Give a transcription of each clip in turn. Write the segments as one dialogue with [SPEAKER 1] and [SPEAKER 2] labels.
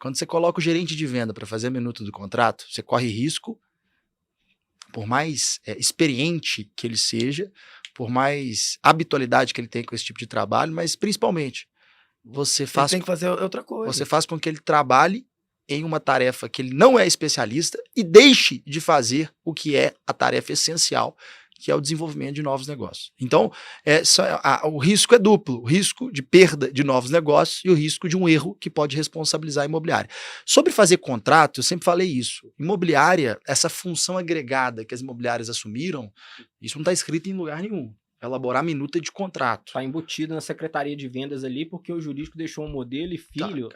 [SPEAKER 1] Quando você coloca o gerente de venda para fazer a minuta do contrato, você corre risco, por mais experiente que ele seja, por mais habitualidade que ele tenha com esse tipo de trabalho, mas principalmente você
[SPEAKER 2] Ele
[SPEAKER 1] faz,
[SPEAKER 2] tem que fazer outra coisa.
[SPEAKER 1] você faz com que ele trabalhe em uma tarefa que ele não é especialista e deixe de fazer o que é a tarefa essencial, que é o desenvolvimento de novos negócios. Então, o risco é duplo, o risco de perda de novos negócios e o risco de um erro que pode responsabilizar a imobiliária. Sobre fazer contrato, eu sempre falei isso, imobiliária, essa função agregada que as imobiliárias assumiram, isso não está escrito em lugar nenhum. Elaborar minuta de contrato.
[SPEAKER 3] Está embutido na secretaria de vendas ali, porque o jurídico deixou um modelo e filho,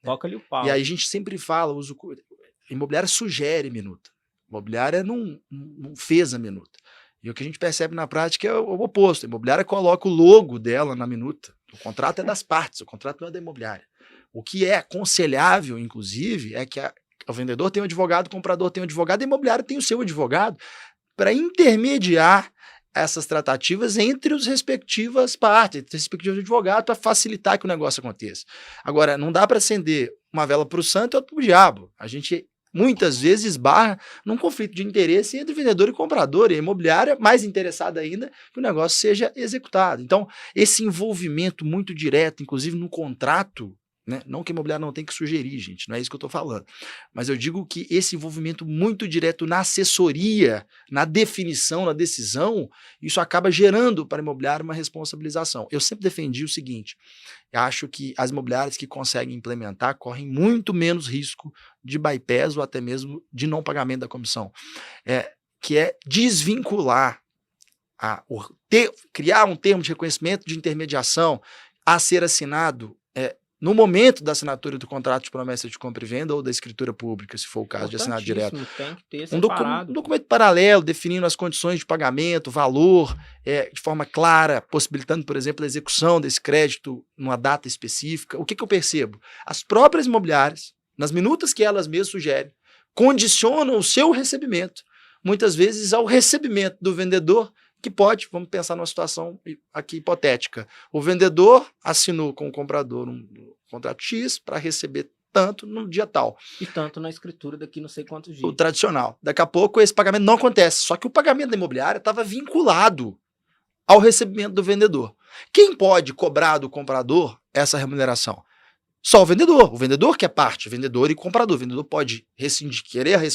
[SPEAKER 3] toca ali o pau.
[SPEAKER 1] E aí a gente sempre fala, imobiliária sugere minuta, imobiliária não fez a minuta. E o que a gente percebe na prática é o oposto. A imobiliária coloca o logo dela na minuta. O contrato é das partes, o contrato não é da imobiliária. O que é aconselhável, inclusive, é que o vendedor tem um advogado, o comprador tem um advogado, e a imobiliária tem o seu advogado para intermediar essas tratativas entre as respectivas partes, entre os respectivos advogados, para facilitar que o negócio aconteça. Agora, não dá para acender uma vela para o santo e outra para o diabo. A gente muitas vezes esbarra num conflito de interesse entre vendedor e comprador, e a imobiliária mais interessada ainda que o negócio seja executado. Então, esse envolvimento muito direto, inclusive no contrato, né? Não que a imobiliária não tem que sugerir, gente, não é isso que eu estou falando, mas eu digo que esse envolvimento muito direto na assessoria, na definição, na decisão, isso acaba gerando para a imobiliária uma responsabilização. Eu sempre defendi o seguinte, eu acho que as imobiliárias que conseguem implementar correm muito menos risco de bypass ou até mesmo de não pagamento da comissão, que é desvincular, criar um termo de reconhecimento de intermediação a ser assinado no momento da assinatura do contrato de promessa de compra e venda ou da escritura pública, se for o caso de assinar direto.
[SPEAKER 3] Tem que ter
[SPEAKER 1] Um documento paralelo definindo as condições de pagamento, valor, de forma clara, possibilitando, por exemplo, a execução desse crédito numa data específica. O que eu percebo? As próprias imobiliárias, nas minutas que elas mesmas sugerem, condicionam o seu recebimento, muitas vezes ao recebimento do vendedor, que pode, vamos pensar numa situação aqui hipotética, o vendedor assinou com o comprador um contrato X para receber tanto no dia tal.
[SPEAKER 3] E tanto na escritura daqui não sei quantos dias.
[SPEAKER 1] O tradicional. Daqui a pouco esse pagamento não acontece, só que o pagamento da imobiliária estava vinculado ao recebimento do vendedor. Quem pode cobrar do comprador essa remuneração? Só o vendedor que é parte, vendedor e comprador. O vendedor pode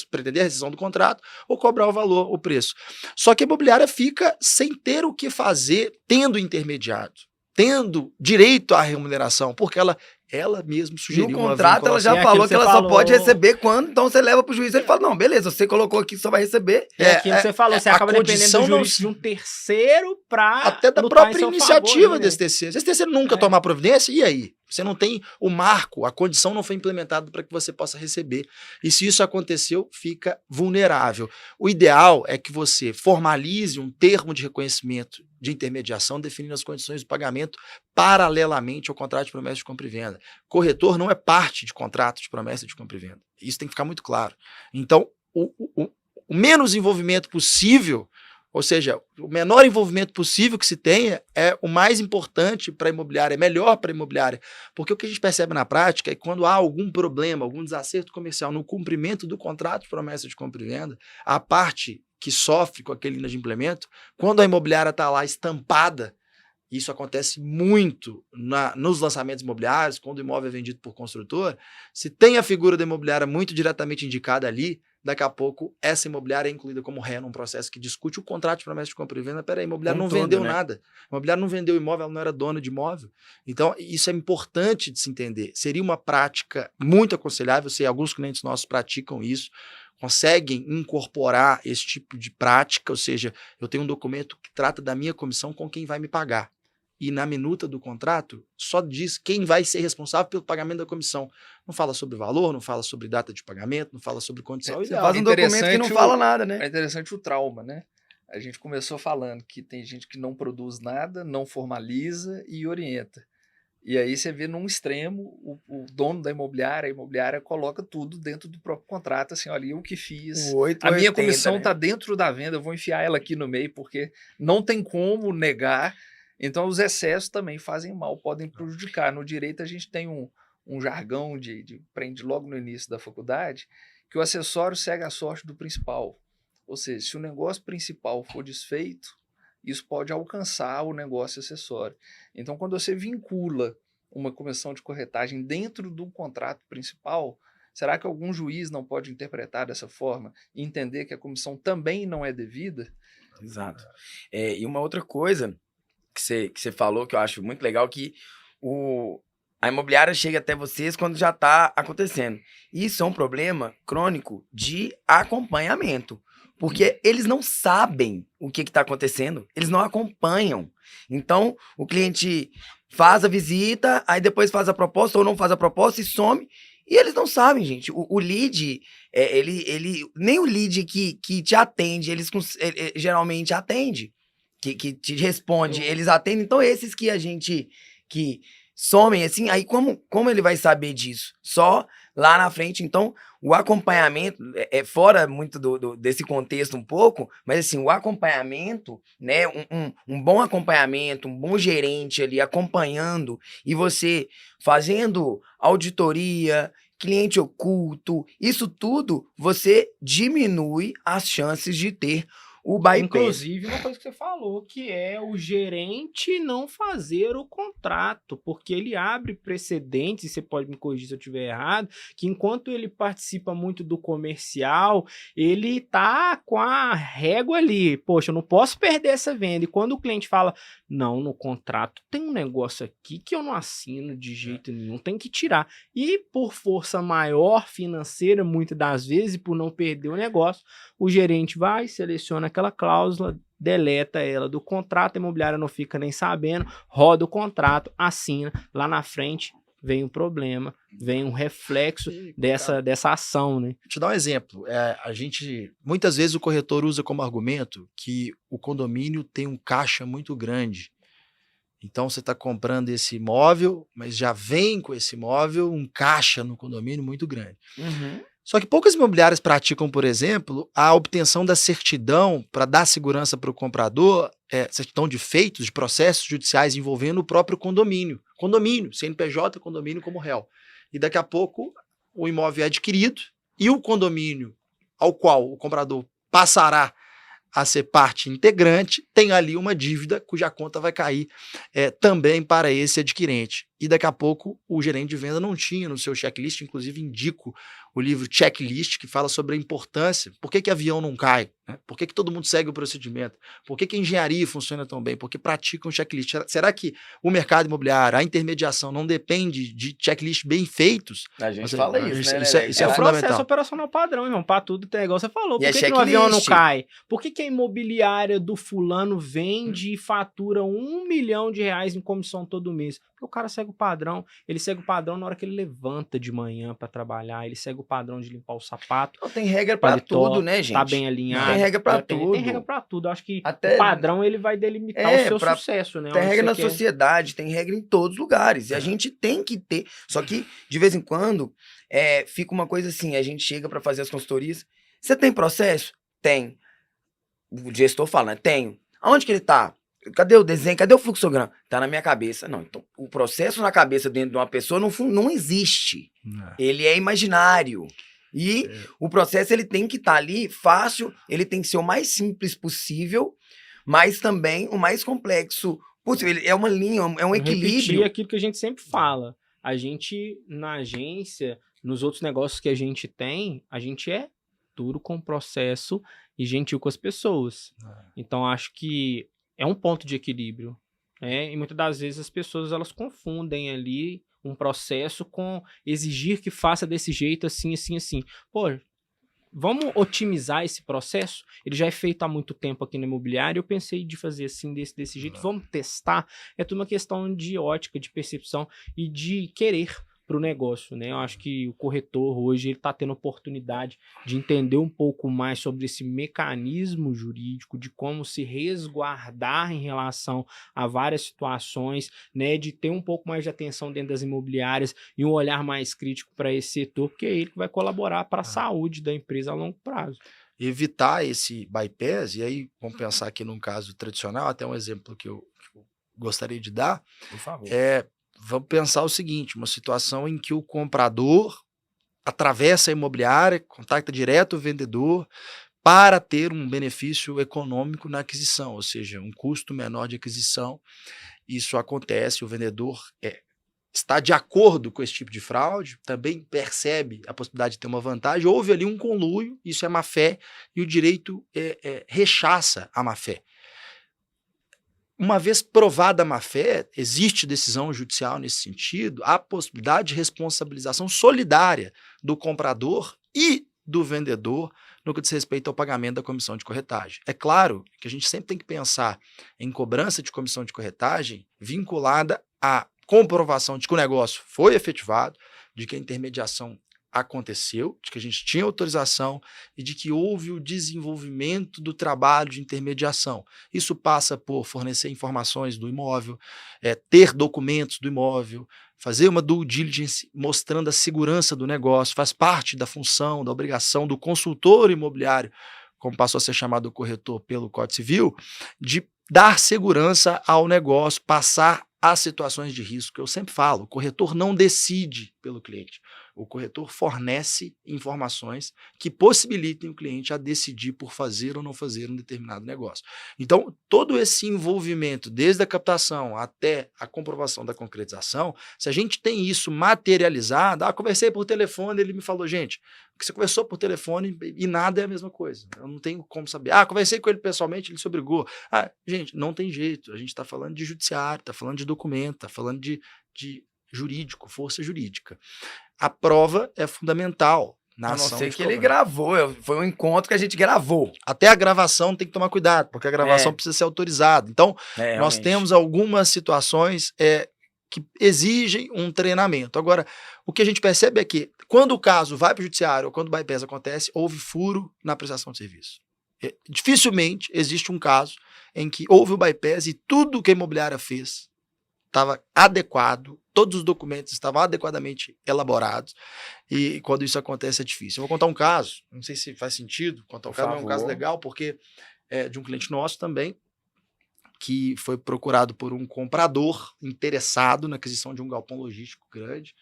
[SPEAKER 1] pretender a rescisão do contrato ou cobrar o valor, o preço. Só que a imobiliária fica sem ter o que fazer, tendo intermediado, tendo direito à remuneração, porque ela mesma sugeriu
[SPEAKER 2] no contrato ela já falou que ela só pode receber quando, então você leva para o juiz, ele fala, não, beleza, você colocou aqui que só vai receber.
[SPEAKER 3] Aquilo que você falou, você acaba dependendo do juiz de um terceiro para
[SPEAKER 1] até da própria iniciativa desse terceiro. Se esse terceiro nunca tomar providência, e aí? Você não tem o marco, a condição não foi implementada para que você possa receber. E se isso aconteceu, fica vulnerável. O ideal é que você formalize um termo de reconhecimento de intermediação definindo as condições do pagamento paralelamente ao contrato de promessa de compra e venda. Corretor não é parte de contrato de promessa de compra e venda. Isso tem que ficar muito claro. Então, o menos envolvimento possível, ou seja, o menor envolvimento possível que se tenha é o mais importante para a imobiliária, é melhor para a imobiliária, porque o que a gente percebe na prática é que quando há algum problema, algum desacerto comercial no cumprimento do contrato de promessa de compra e venda, a parte que sofre com aquele inadimplemento, quando a imobiliária está lá estampada, isso acontece muito nos lançamentos imobiliários, quando o imóvel é vendido por construtor, se tem a figura da imobiliária muito diretamente indicada ali, daqui a pouco essa imobiliária é incluída como ré num processo que discute o contrato de promessa de compra e venda. Peraí, a imobiliária não vendeu nada. A imobiliária não vendeu imóvel, ela não era dona de imóvel. Então, isso é importante de se entender. Seria uma prática muito aconselhável, sei, alguns clientes nossos praticam isso, conseguem incorporar esse tipo de prática, ou seja, eu tenho um documento que trata da minha comissão com quem vai me pagar. E na minuta do contrato, só diz quem vai ser responsável pelo pagamento da comissão. Não fala sobre valor, não fala sobre data de pagamento, não fala sobre condição.
[SPEAKER 2] Você faz um documento que não fala nada, né?
[SPEAKER 4] É interessante o trauma, né? A gente começou falando que tem gente que não produz nada, não formaliza e orienta. E aí você vê num extremo, o dono da imobiliária, a imobiliária coloca tudo dentro do próprio contrato, assim, olha, eu que fiz, a minha comissão está dentro da venda, eu vou enfiar ela aqui no meio, porque não tem como negar. Então, os excessos também fazem mal, podem prejudicar. No direito, a gente tem um um jargão aprende logo no início da faculdade, que o acessório segue a sorte do principal. Ou seja, se o negócio principal for desfeito, isso pode alcançar o negócio acessório. Então, quando você vincula uma comissão de corretagem dentro do contrato principal, será que algum juiz não pode interpretar dessa forma e entender que a comissão também não é devida?
[SPEAKER 2] Exato. E uma outra coisa que você falou, que eu acho muito legal, que a imobiliária chega até vocês quando já está acontecendo. Isso é um problema crônico de acompanhamento. Porque eles não sabem o que está acontecendo, eles não acompanham. Então, o cliente faz a visita, aí depois faz a proposta ou não faz a proposta e some. E eles não sabem, gente. O lead, nem o lead que te atende, ele geralmente atende, que te responde, eles atendem. Então, esses que a gente, que somem, assim, aí como ele vai saber disso? Só lá na frente. Então, o acompanhamento, fora muito desse contexto um pouco, mas assim, o acompanhamento, né, um bom acompanhamento, um bom gerente ali acompanhando e você fazendo auditoria, cliente oculto, isso tudo, você diminui as chances de ter o bypass.
[SPEAKER 3] Inclusive, uma coisa que você falou, que é o gerente não fazer o contrato, porque ele abre precedentes, e você pode me corrigir se eu estiver errado, que enquanto ele participa muito do comercial, ele tá com a régua ali, poxa, eu não posso perder essa venda, e quando o cliente fala, não, no contrato tem um negócio aqui que eu não assino de jeito nenhum, tem que tirar, e por força maior financeira, muitas das vezes, e por não perder o negócio, o gerente vai, seleciona aquela cláusula, deleta ela do contrato, a imobiliária não fica nem sabendo, roda o contrato, assina, lá na frente vem um problema, vem um reflexo dessa ação, né?
[SPEAKER 1] Vou te dar um exemplo. Muitas vezes o corretor usa como argumento que o condomínio tem um caixa muito grande. Então você está comprando esse imóvel, mas já vem com esse imóvel um caixa no condomínio muito grande.
[SPEAKER 2] Uhum.
[SPEAKER 1] Só que poucas imobiliárias praticam, por exemplo, a obtenção da certidão para dar segurança para o comprador, certidão de feitos, de processos judiciais envolvendo o próprio condomínio. Condomínio, CNPJ, condomínio como réu. E daqui a pouco o imóvel é adquirido e o condomínio ao qual o comprador passará a ser parte integrante tem ali uma dívida cuja conta vai cair também para esse adquirente. E daqui a pouco o gerente de venda não tinha no seu checklist, inclusive indico o livro Checklist, que fala sobre a importância, por que avião não cai, né? Por que todo mundo segue o procedimento, por que a engenharia funciona tão bem, porque praticam checklist. Será que o mercado imobiliário, a intermediação não depende de checklists bem feitos?
[SPEAKER 2] A gente fala isso, né?
[SPEAKER 1] Isso é
[SPEAKER 3] o
[SPEAKER 1] fundamental.
[SPEAKER 3] processo operacional padrão, irmão, para tudo tem igual você falou.
[SPEAKER 2] E
[SPEAKER 3] Por que o avião não cai? Por que a imobiliária do fulano vende e fatura R$1 milhão em comissão todo mês? Porque o cara segue o padrão, ele segue o padrão na hora que ele levanta de manhã para trabalhar, ele segue o padrão de limpar o sapato.
[SPEAKER 2] Não tem regra para tudo, né, gente?
[SPEAKER 3] Tá bem alinhado.
[SPEAKER 2] Tem regra para tudo.
[SPEAKER 3] Tem regra para tudo. Eu acho que
[SPEAKER 2] até
[SPEAKER 3] o padrão ele vai delimitar o seu sucesso, né?
[SPEAKER 2] Tem regra na sociedade, tem regra em todos os lugares. E a gente tem que ter. Só que, de vez em quando, fica uma coisa assim, a gente chega para fazer as consultorias. Você tem processo? Tem. O gestor fala, né? Tenho. Aonde que ele tá? Cadê o desenho? Cadê o fluxograma? Tá na minha cabeça. Não, então o processo na cabeça dentro de uma pessoa não existe. Ele é imaginário. E o processo ele tem que estar ali fácil, ele tem que ser o mais simples possível, mas também o mais complexo possível. É uma linha, é um equilíbrio.
[SPEAKER 3] Repetir aquilo que a gente sempre fala. A gente, na agência, nos outros negócios que a gente tem, a gente é duro com o processo e gentil com as pessoas. Então, acho que é um ponto de equilíbrio, né? E muitas das vezes as pessoas elas confundem ali um processo com exigir que faça desse jeito, assim, assim, assim. Pô, vamos otimizar esse processo? Ele já é feito há muito tempo aqui no imobiliário, eu pensei de fazer assim, desse jeito, vamos testar. É tudo uma questão de ótica, de percepção e de querer para o negócio, né? Eu acho que o corretor hoje ele está tendo oportunidade de entender um pouco mais sobre esse mecanismo jurídico, de como se resguardar em relação a várias situações, né? De ter um pouco mais de atenção dentro das imobiliárias e um olhar mais crítico para esse setor, porque é ele que vai colaborar para a saúde da empresa a longo prazo.
[SPEAKER 1] Evitar esse bypass, e aí vamos pensar aqui num caso tradicional, até um exemplo que eu gostaria de dar,
[SPEAKER 2] Por favor.
[SPEAKER 1] vamos pensar o seguinte, uma situação em que o comprador atravessa a imobiliária, contacta direto o vendedor para ter um benefício econômico na aquisição, ou seja, um custo menor de aquisição. Isso acontece, o vendedor está de acordo com esse tipo de fraude, também percebe a possibilidade de ter uma vantagem, houve ali um conluio, isso é má-fé, e o direito rechaça a má-fé. Uma vez provada a má-fé, existe decisão judicial nesse sentido, há possibilidade de responsabilização solidária do comprador e do vendedor no que diz respeito ao pagamento da comissão de corretagem. É claro que a gente sempre tem que pensar em cobrança de comissão de corretagem vinculada à comprovação de que o negócio foi efetivado, de que a intermediação aconteceu, de que a gente tinha autorização e de que houve o desenvolvimento do trabalho de intermediação. Isso passa por fornecer informações do imóvel, ter documentos do imóvel, fazer uma due diligence mostrando a segurança do negócio, faz parte da função, da obrigação do consultor imobiliário, como passou a ser chamado o corretor pelo Código Civil, de dar segurança ao negócio, passar as situações de risco. Eu sempre falo, o corretor não decide pelo cliente. O corretor fornece informações que possibilitem o cliente a decidir por fazer ou não fazer um determinado negócio. Então, todo esse envolvimento, desde a captação até a comprovação da concretização, se a gente tem isso materializado, conversei por telefone, ele me falou, gente, que você conversou por telefone e nada é a mesma coisa. Eu não tenho como saber. Conversei com ele pessoalmente, ele se obrigou. Gente, não tem jeito. A gente está falando de judiciário, está falando de documento, está falando de jurídico, força jurídica. A prova é fundamental na ação. A não ser
[SPEAKER 2] que ele gravou, foi um encontro que a gente gravou.
[SPEAKER 1] Até a gravação tem que tomar cuidado, porque a gravação precisa ser autorizada. Então, nós temos algumas situações que exigem um treinamento. Agora, o que a gente percebe é que, quando o caso vai para o judiciário ou quando o bypass acontece, houve furo na prestação de serviço. Dificilmente existe um caso em que houve o bypass e tudo que a imobiliária fez estava adequado, todos os documentos estavam adequadamente elaborados, e quando isso acontece é difícil. Eu vou contar um caso, não sei se faz sentido contar o caso, mas é um caso legal, porque é de um cliente nosso também, que foi procurado por um comprador interessado na aquisição de um galpão logístico grande,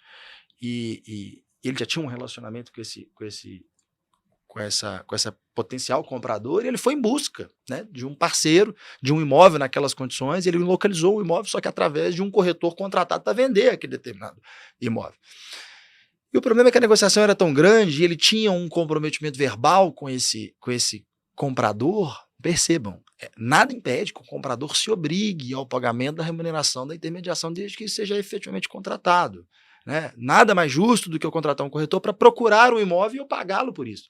[SPEAKER 1] e ele já tinha um relacionamento com essa potencial comprador, e ele foi em busca, né, de um parceiro, de um imóvel naquelas condições, e ele localizou o imóvel, só que através de um corretor contratado para vender aquele determinado imóvel. E o problema é que a negociação era tão grande, e ele tinha um comprometimento verbal com esse comprador. Percebam, nada impede que o comprador se obrigue ao pagamento da remuneração da intermediação, desde que isso seja efetivamente contratado, né? Nada mais justo do que eu contratar um corretor para procurar um imóvel e eu pagá-lo por isso.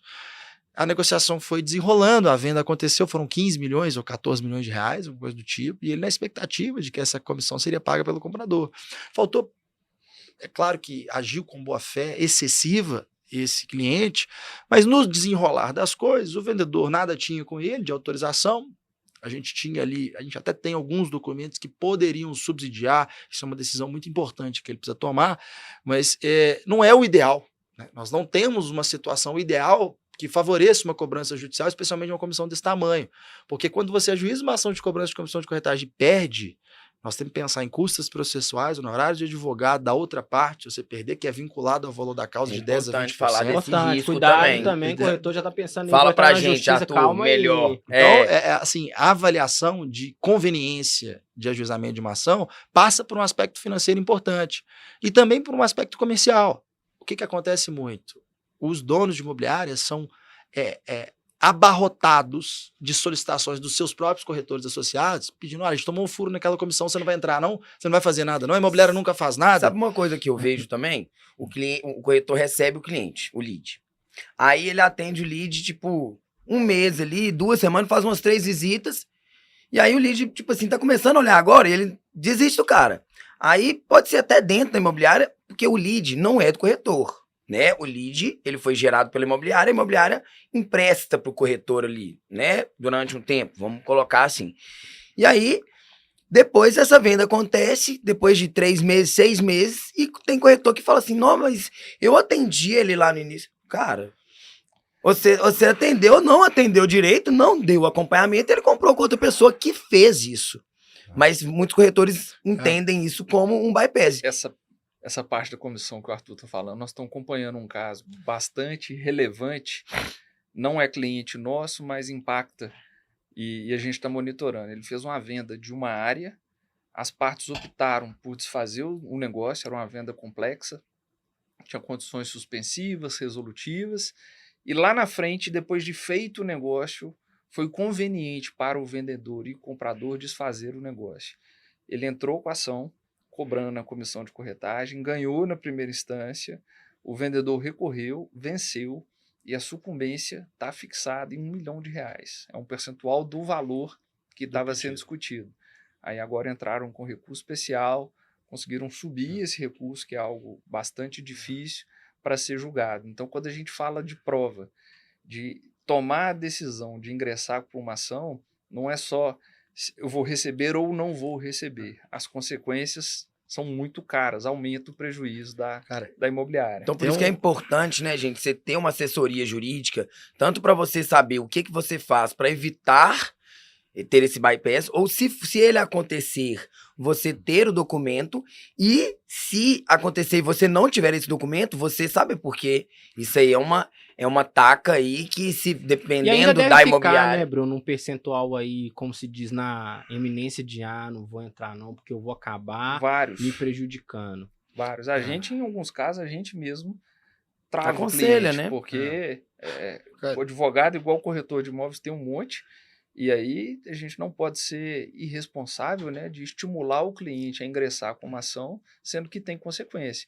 [SPEAKER 1] A negociação foi desenrolando, a venda aconteceu, foram 15 milhões ou 14 milhões de reais, uma coisa do tipo, e ele na expectativa de que essa comissão seria paga pelo comprador. Faltou, é claro que agiu com boa-fé excessiva esse cliente, mas no desenrolar das coisas, o vendedor nada tinha com ele de autorização, a gente tinha ali, a gente até tem alguns documentos que poderiam subsidiar, isso é uma decisão muito importante que ele precisa tomar, mas não é o ideal, né? Nós não temos uma situação ideal que favoreça uma cobrança judicial, especialmente uma comissão desse tamanho, porque quando você ajuiza uma ação de cobrança de comissão de corretagem e perde, nós temos que pensar em custas processuais, honorários de advogado da outra parte, você perder, que é vinculado ao valor da causa de 10 a 20%.
[SPEAKER 2] Falar desse risco
[SPEAKER 3] cuidado também, o corretor já está pensando em
[SPEAKER 2] fala pra gente, Arthur, melhor.
[SPEAKER 1] Então, assim, a avaliação de conveniência de ajuizamento de uma ação passa por um aspecto financeiro importante e também por um aspecto comercial. O que acontece muito? Os donos de imobiliárias são abarrotados de solicitações dos seus próprios corretores associados, pedindo, a gente tomou um furo naquela comissão, você não vai entrar não? Você não vai fazer nada não? A imobiliária nunca faz nada?
[SPEAKER 2] Sabe uma coisa que eu vejo também? O corretor recebe o cliente, o lead. Aí ele atende o lead, tipo, um mês ali, 2 semanas, faz umas 3 visitas, e aí o lead, tipo assim, tá começando a olhar agora, e ele desiste do cara. Aí pode ser até dentro da imobiliária, porque o lead não é do corretor. Né? O lead, ele foi gerado pela imobiliária, a imobiliária empresta para o corretor ali, né? Durante um tempo, vamos colocar assim. E aí, depois essa venda acontece, depois de 3 meses, 6 meses, e tem corretor que fala assim, não, mas eu atendi ele lá no início. Cara, você atendeu, não atendeu direito, não deu acompanhamento, ele comprou com outra pessoa que fez isso. Mas muitos corretores entendem isso como um bypass.
[SPEAKER 4] Essa parte da comissão que o Arthur está falando, nós estamos acompanhando um caso bastante relevante, não é cliente nosso, mas impacta e a gente está monitorando. Ele fez uma venda de uma área, as partes optaram por desfazer o negócio, era uma venda complexa, tinha condições suspensivas, resolutivas, e lá na frente, depois de feito o negócio, foi conveniente para o vendedor e o comprador desfazer o negócio. Ele entrou com a ação, cobrando a comissão de corretagem, ganhou na primeira instância, o vendedor recorreu, venceu, e a sucumbência está fixada em R$1 milhão. É um percentual do valor que estava sendo discutido. Aí agora entraram com recurso especial, conseguiram subir esse recurso, que é algo bastante difícil, para ser julgado. Então, quando a gente fala de prova, de tomar a decisão de ingressar com uma ação, não é só eu vou receber ou não vou receber. As consequências são muito caras, aumenta o prejuízo da imobiliária.
[SPEAKER 2] Então, por isso que é importante, né, gente, você ter uma assessoria jurídica, tanto para você saber o que você faz para evitar ter esse bypass, ou se ele acontecer, você ter o documento, e se acontecer e você não tiver esse documento, você sabe por quê. Isso aí é uma taca aí que, se dependendo
[SPEAKER 3] e ainda deve
[SPEAKER 2] da
[SPEAKER 3] ficar,
[SPEAKER 2] imobiliária...
[SPEAKER 3] né, Bruno, um percentual aí, como se diz, na eminência de, não vou entrar não, porque eu vou acabar me prejudicando.
[SPEAKER 4] Vários. A gente, em alguns casos, a gente mesmo trava
[SPEAKER 2] aconselha,
[SPEAKER 4] o cliente,
[SPEAKER 2] né?
[SPEAKER 4] Porque o advogado, igual o corretor de imóveis, tem um monte. E aí a gente não pode ser irresponsável, né, de estimular o cliente a ingressar com uma ação, sendo que tem consequência.